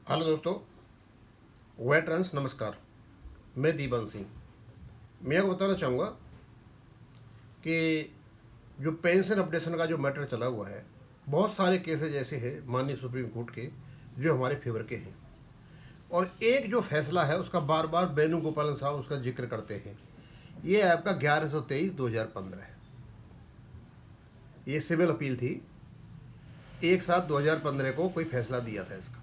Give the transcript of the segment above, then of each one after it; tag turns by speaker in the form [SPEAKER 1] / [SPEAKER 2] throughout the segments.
[SPEAKER 1] Hello दोस्तों, veterans नमस्कार। मैं दीपन सिंह। मैं आपको बताना चाहूँगा कि जो पेंशन अपडेशन का जो मैटर चला हुआ है, बहुत सारे केसेज ऐसे हैं माननीय सुप्रीम कोर्ट के जो हमारे फेवर के हैं। और एक जो फैसला है उसका बार बार वेणुगोपालन साहब उसका जिक्र करते हैं। ये है आपका 1123/2015। ये सिविल अपील थी। 1/7/2015 को कोई फैसला दिया था इसका।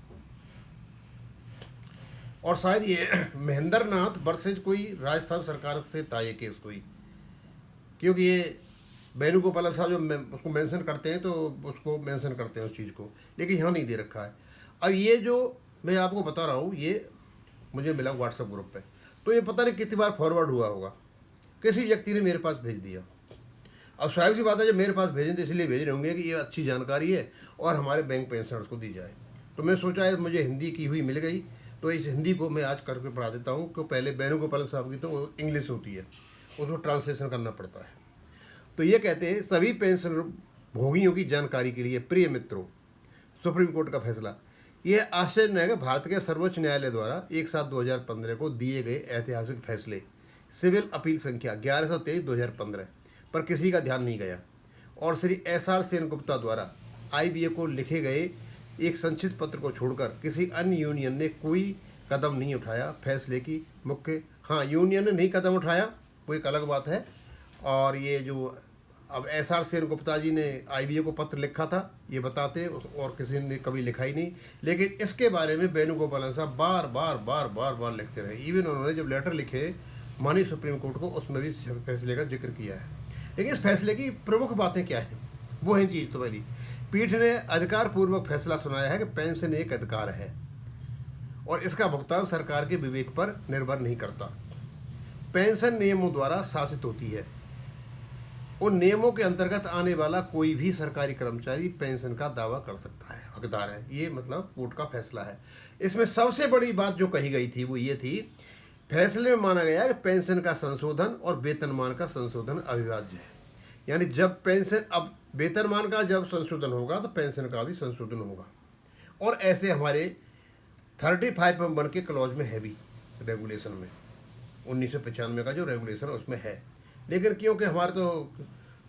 [SPEAKER 1] और शायद ये महेंद्र नाथ वर्सेज कोई राजस्थान सरकार से था ये केस कोई, क्योंकि ये वेणुगोपाल साहब जो उसको मेंशन करते हैं तो उसको मेंशन करते हैं उस चीज़ को, लेकिन यहाँ नहीं दे रखा है। अब ये जो मैं आपको बता रहा हूँ ये मुझे मिला व्हाट्सएप ग्रुप पे, तो ये पता नहीं कितनी बार फॉरवर्ड हुआ होगा, किसी व्यक्ति ने मेरे पास भेज दिया। अब स्वाभाविक सी बात है, जब मेरे पास भेजें तो इसलिए भेज रहे होंगे कि ये अच्छी जानकारी है और हमारे बैंक पेंशनर्स को दी जाए। तो मैं सोचा है मुझे हिंदी की हुई मिल गई, तो इस हिंदी को मैं आज करके पढ़ा देता हूँ। क्योंकि पहले वेणुगोपाल साहब की तो वो इंग्लिश होती है, उसको ट्रांसलेशन करना पड़ता है। तो ये कहते हैं, सभी पेंशन भोगियों की जानकारी के लिए प्रिय मित्रों, सुप्रीम कोर्ट का फैसला। यह आश्चर्य है कि भारत के सर्वोच्च न्यायालय द्वारा 1/7/2015 को दिए गए ऐतिहासिक फैसले सिविल अपील संख्या 1123/2015 पर किसी का ध्यान नहीं गया और श्री SR सेनगुप्ता द्वारा IBA को लिखे गए एक संक्षिप्त पत्र को छोड़कर किसी अन्य यूनियन ने कोई कदम नहीं उठाया। फैसले की मुख्य, हाँ, यूनियन ने नहीं कदम उठाया, वो एक अलग बात है। और ये जो अब SR सेनगुप्ता जी ने IBA को पत्र लिखा था ये बताते, और किसी ने कभी लिखा ही नहीं। लेकिन इसके बारे में वेणुगोपालन साहब बार बार बार बार बार लिखते रहे। इवन उन्होंने जब लेटर लिखे माननीय सुप्रीम कोर्ट को, उसमें भी फैसले का जिक्र किया है। लेकिन इस फैसले की प्रमुख बातें क्या हैं, वो है चीज़। तो पहली, पीठ ने अधिकार पूर्वक फैसला सुनाया है कि पेंशन एक अधिकार है और इसका भुगतान सरकार के विवेक पर निर्भर नहीं करता। पेंशन नियमों द्वारा शासित होती है। उन नियमों के अंतर्गत आने वाला कोई भी सरकारी कर्मचारी पेंशन का दावा कर सकता है, हकदार है। ये मतलब कोर्ट का फैसला है। इसमें सबसे बड़ी बात जो कही गई थी वो ये थी, फैसले में माना गया कि पेंशन का संशोधन और वेतनमान का संशोधन अविभाज्य है। यानी जब पेंशन, अब वेतनमान का जब संशोधन होगा तो पेंशन का भी संशोधन होगा। और ऐसे हमारे 35(1) के क्लॉज में है भी, रेगुलेशन में 1995 का जो रेगुलेशन है उसमें है। लेकिन क्योंकि हमारे तो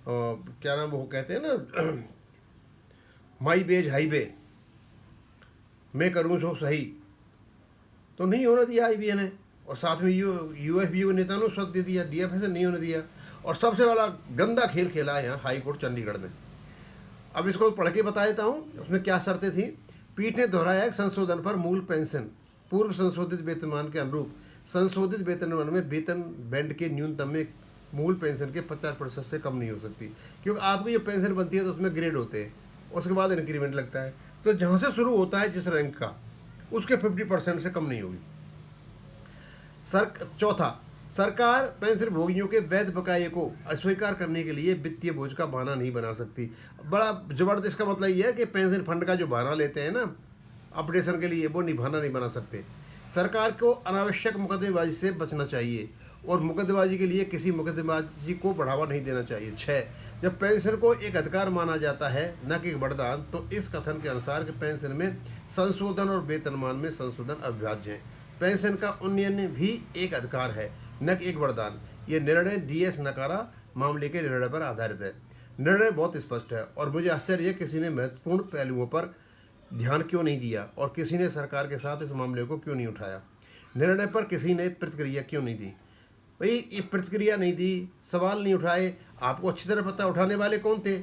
[SPEAKER 1] क्या नाम वो कहते हैं ना, माई बेज हाईवे, मैं करूँ सो सही, तो नहीं होने दिया IBA ने। और साथ में UFBU के नेता ने उस वक्त दे दिया, DFS ने नहीं होने दिया। और सबसे बड़ा गंदा खेल खेला है यहाँ हाई कोर्ट चंडीगढ़ ने। अब इसको पढ़ के बता देता हूँ उसमें क्या शर्तें थी। पीठ ने दोहराया कि संशोधन पर मूल पेंशन पूर्व संशोधित वेतनमान के अनुरूप संशोधित वेतनमान में वेतन बैंड के न्यूनतम में मूल पेंशन के 50% से कम नहीं हो सकती। क्योंकि आपकी जो पेंशन बनती है तो उसमें ग्रेड होते हैं, उसके बाद इंक्रीमेंट लगता है। तो जहाँ से शुरू होता है जिस रैंक का, उसके 50% से कम नहीं होगी। चौथा, सरकार पेंशन भोगियों के वैध बकाये को अस्वीकार करने के लिए वित्तीय बोझ का बहाना नहीं बना सकती। बड़ा जबरदस्त का मतलब ये है कि पेंशन फंड का जो बहाना लेते हैं ना अपडेशन के लिए, वो बहाना नहीं बना सकते। सरकार को अनावश्यक मुकदमेबाजी से बचना चाहिए और मुकदमेबाजी के लिए किसी मुकदमेबाजी को बढ़ावा नहीं देना चाहिए। 6, जब पेंशन को एक अधिकार माना जाता है न कि एक वरदान, तो इस कथन के अनुसार कि पेंशन में संशोधन और वेतनमान में संशोधन अविभाज्य है। पेंशन का उन्नयन भी एक अधिकार है न कि एक वरदान। ये निर्णय DS नकारा मामले के निर्णय पर आधारित है। निर्णय बहुत स्पष्ट है और मुझे आश्चर्य है किसी ने महत्वपूर्ण पहलुओं पर ध्यान क्यों नहीं दिया और किसी ने सरकार के साथ इस मामले को क्यों नहीं उठाया। निर्णय पर किसी ने प्रतिक्रिया क्यों नहीं दी। भाई ये प्रतिक्रिया नहीं दी, सवाल नहीं उठाए। आपको अच्छी तरह पता उठाने वाले कौन थे,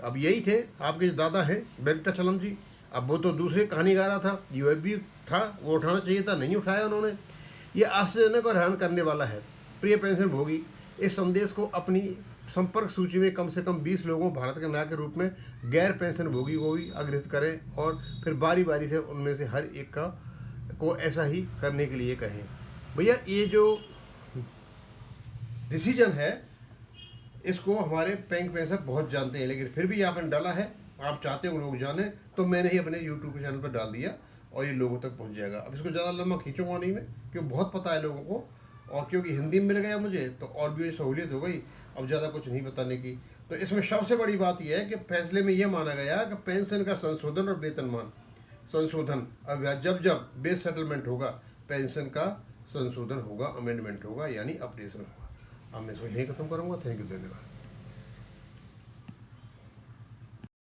[SPEAKER 1] अब यही थे आपके जो दादा हैं वेंकटाचलम जी। अब वो तो दूसरे कहानी गा रहा था, UFB था, वो उठाना चाहिए था, नहीं उठाया उन्होंने। ये आश्चर्यजनक और हैरान करने वाला है। प्रिय पेंशन भोगी, इस संदेश को अपनी संपर्क सूची में कम से कम 20 लोगों भारत के नागरिक के रूप में गैर पेंशन भोगी को भी अग्रहित करें और फिर बारी बारी से उनमें से हर एक का को ऐसा ही करने के लिए कहें। भैया ये जो डिसीजन है इसको हमारे बैंक पेंशनर बहुत जानते हैं, लेकिन फिर भी आपने डाला है, आप चाहते हो लोग जाने, तो मैंने ही अपने YouTube चैनल पर डाल दिया और ये लोगों तक पहुंच जाएगा। अब इसको ज़्यादा लंबा खींचूंगा नहीं मैं, क्योंकि बहुत पता है लोगों को, और क्योंकि हिंदी में मिल गया मुझे तो और भी सहूलियत हो गई, अब ज़्यादा कुछ नहीं बताने की। तो इसमें सबसे बड़ी बात यह है कि फैसले में यह माना गया कि पेंशन का संशोधन और वेतनमान संशोधन, अब जब जब बेस सेटलमेंट होगा पेंशन का संशोधन होगा, अमेंडमेंट होगा, यानी अपडेशन होगा। अब मैं इसको यहीं खत्म करूँगा। थैंक यू, धन्यवाद।